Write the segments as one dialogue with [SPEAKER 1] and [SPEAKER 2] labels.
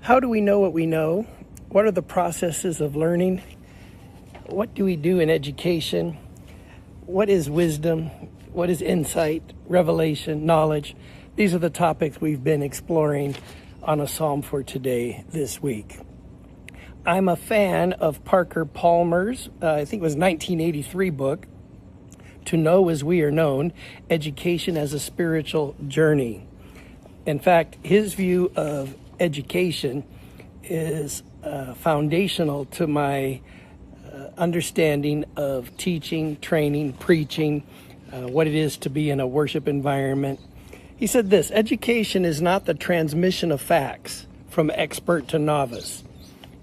[SPEAKER 1] How do we know what we know? What are the processes of learning? What do we do in education? What is wisdom? What is insight, revelation, knowledge? These are the topics we've been exploring on a Psalm for Today this week. I'm a fan of Parker Palmer's, I think it was 1983 book, To Know as We Are Known, Education as a Spiritual Journey. In fact, his view of education is foundational to my understanding of teaching, training, preaching, what it is to be in a worship environment. He said this: education is not the transmission of facts from expert to novice.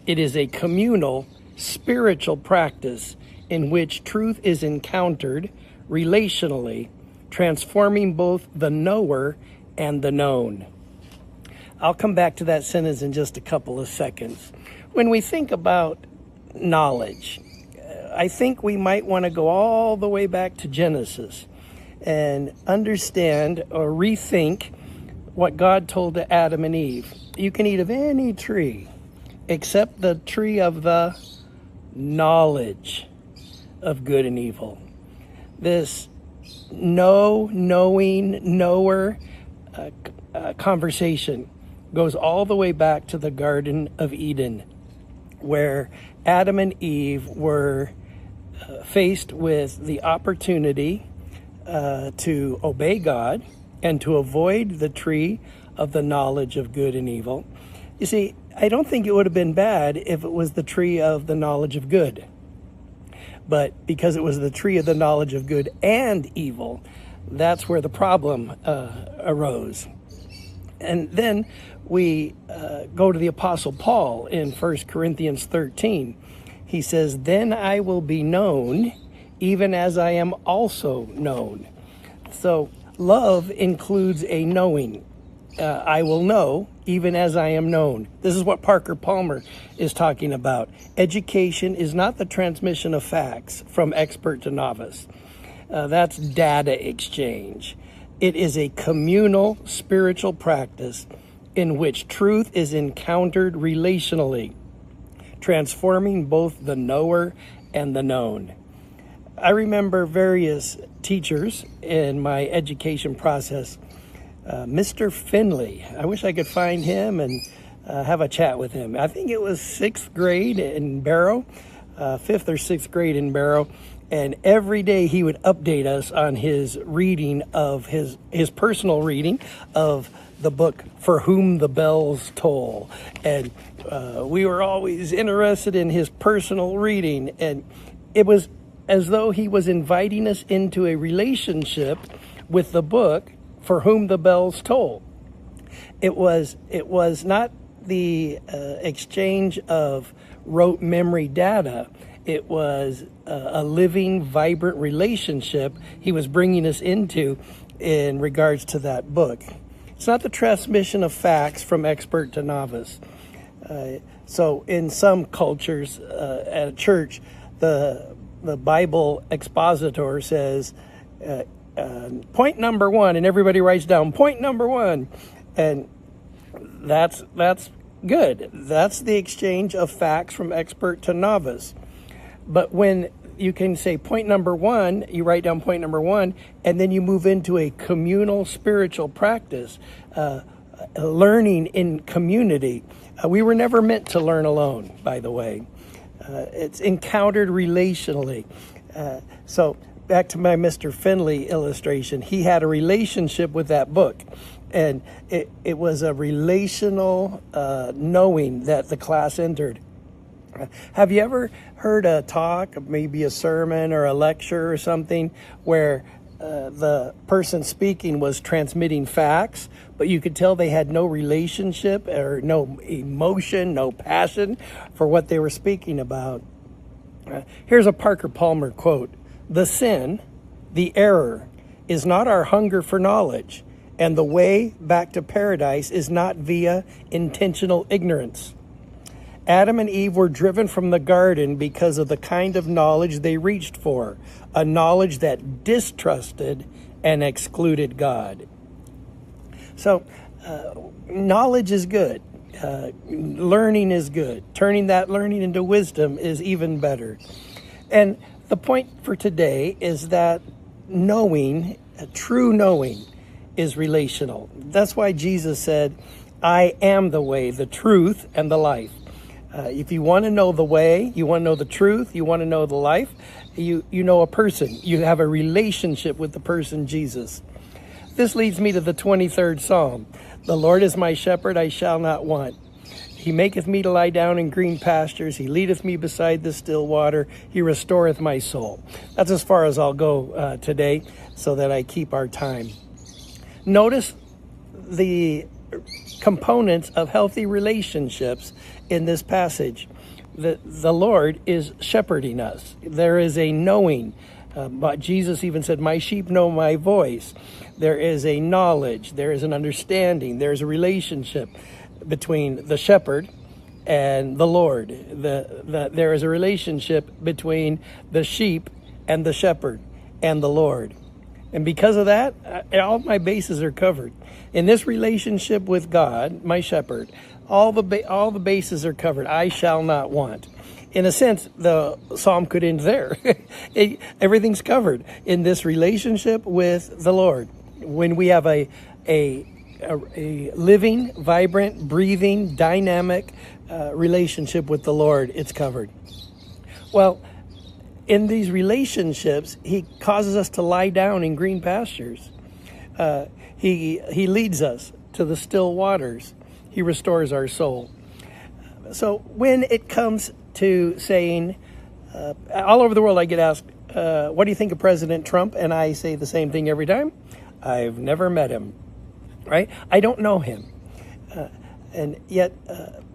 [SPEAKER 1] It is a communal, spiritual practice in which truth is encountered relationally, transforming both the knower and the known. I'll come back to that sentence in just a couple of seconds. When we think about knowledge, I think we might want to go all the way back to Genesis and understand or rethink what God told to Adam and Eve. You can eat of any tree except the tree of the knowledge of good and evil. This knowing, knower conversation goes all the way back to the Garden of Eden, where Adam and Eve were faced with the opportunity to obey God and to avoid the tree of the knowledge of good and evil. You see, I don't think it would have been bad if it was the tree of the knowledge of good. But because it was the tree of the knowledge of good and evil, that's where the problem arose. And then we go to the Apostle Paul in 1 Corinthians 13. He says, "Then I will be known, even as I am also known." So love includes a knowing. I will know, even as I am known. This is what Parker Palmer is talking about. Education is not the transmission of facts from expert to novice. That's data exchange. It is a communal spiritual practice in which truth is encountered relationally, transforming both the knower and the known. I remember various teachers in my education process. Mr. Finley, I wish I could find him and have a chat with him. I think it was 6th grade in Barrow, 5th or 6th grade in Barrow. And every day he would update us on his reading of his personal reading of the book For Whom the Bells Toll. And we were always interested in his personal reading. And it was as though he was inviting us into a relationship with the book For Whom the Bells Toll. It was not the exchange of rote memory data. It was a living, vibrant relationship he was bringing us into in regards to that book. It's not the transmission of facts from expert to novice. So in some cultures at a church, the Bible expositor says, point number one, and everybody writes down point number one. And that's good. That's the exchange of facts from expert to novice. But when you can say point number one, you write down point number one, and then you move into a communal spiritual practice, learning in community. We were never meant to learn alone, by the way. It's encountered relationally. So back to my Mr. Finley illustration, he had a relationship with that book. And it was a relational knowing that the class entered. Have you ever heard a talk, maybe a sermon or a lecture or something, where the person speaking was transmitting facts, but you could tell they had no relationship or no emotion, no passion for what they were speaking about? Here's a Parker Palmer quote: "The sin, the error, is not our hunger for knowledge, and the way back to paradise is not via intentional ignorance. Adam and Eve were driven from the garden because of the kind of knowledge they reached for, a knowledge that distrusted and excluded God." So knowledge is good. Learning is good. Turning that learning into wisdom is even better. And the point for today is that knowing, true knowing, is relational. That's why Jesus said, I am the way, the truth, and the life. If you want to know the way, you want to know the truth, you want to know the life, you know a person. You have a relationship with the person Jesus. This leads me to the 23rd Psalm. The Lord is my shepherd, I shall not want. He maketh me to lie down in green pastures. He leadeth me beside the still water. He restoreth my soul. That's as far as I'll go today, so that I keep our time. Notice the components of healthy relationships in this passage. The Lord is shepherding us. There is a knowing. But Jesus even said, my sheep know my voice. There is a knowledge. There is an understanding. There's a relationship between the shepherd and the Lord. There is a relationship between the sheep and the shepherd and the Lord. And because of that, all my bases are covered. In this relationship with God, my shepherd, all the bases are covered. I shall not want. In a sense, the psalm could end there. Everything's covered in this relationship with the Lord. When we have a living, vibrant, breathing, dynamic relationship with the Lord, it's covered. Well, in these relationships, he causes us to lie down in green pastures. He leads us to the still waters. He restores our soul. So when it comes to saying, all over the world I get asked, what do you think of President Trump? And I say the same thing every time. I've never met him, right? I don't know him. And yet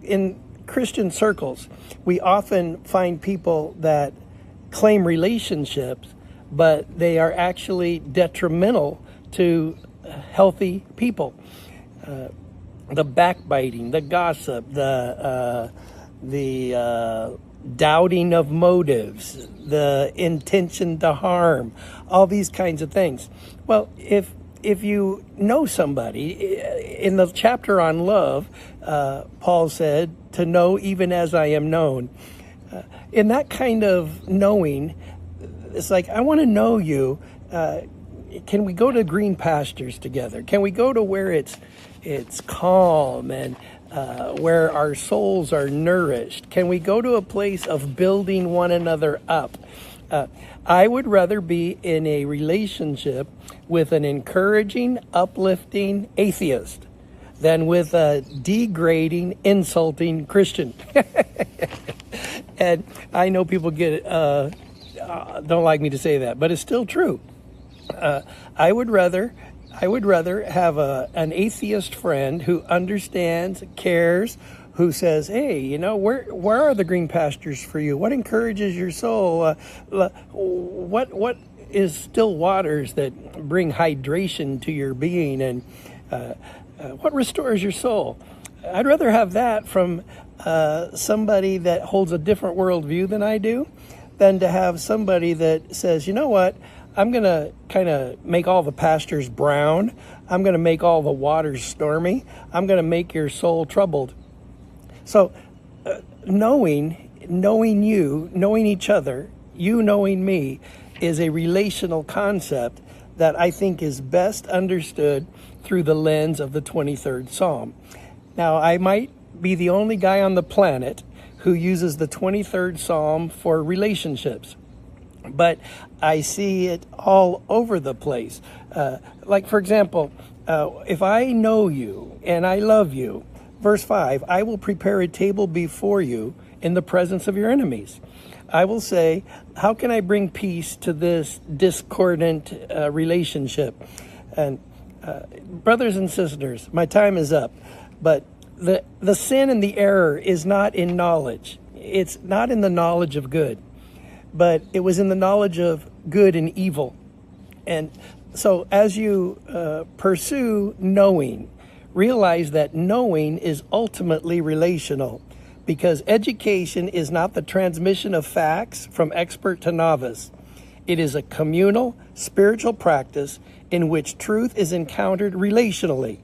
[SPEAKER 1] in Christian circles, we often find people that claim relationships, but they are actually detrimental to healthy people. The backbiting, the gossip, the doubting of motives, the intention to harm, all these kinds of things. Well, if you know somebody, in the chapter on love, Paul said, to know even as I am known. In that kind of knowing, it's like, I want to know you. Can we go to green pastures together? Can we go to where it's calm and where our souls are nourished? Can we go to a place of building one another up? I would rather be in a relationship with an encouraging, uplifting atheist than with a degrading, insulting Christian. And I know people don't like me to say that, but it's still true. I would rather have an atheist friend who understands, cares, who says, hey, where are the green pastures for you? What encourages your soul? What is still waters that bring hydration to your being? And what restores your soul? I'd rather have that from somebody that holds a different worldview than I do than to have somebody that says, you know what? I'm going to kind of make all the pastures brown. I'm going to make all the waters stormy. I'm going to make your soul troubled. So knowing you, knowing each other, you knowing me, is a relational concept that I think is best understood through the lens of the 23rd Psalm. Now, I might be the only guy on the planet who uses the 23rd Psalm for relationships, but I see it all over the place. Like, for example, if I know you and I love you, verse 5, I will prepare a table before you in the presence of your enemies. I will say, how can I bring peace to this discordant relationship? And brothers and sisters, my time is up, but the sin and the error is not in knowledge. It's not in the knowledge of good, but it was in the knowledge of good and evil. And so as you pursue knowing, realize that knowing is ultimately relational, because education is not the transmission of facts from expert to novice. It is a communal, spiritual practice in which truth is encountered relationally,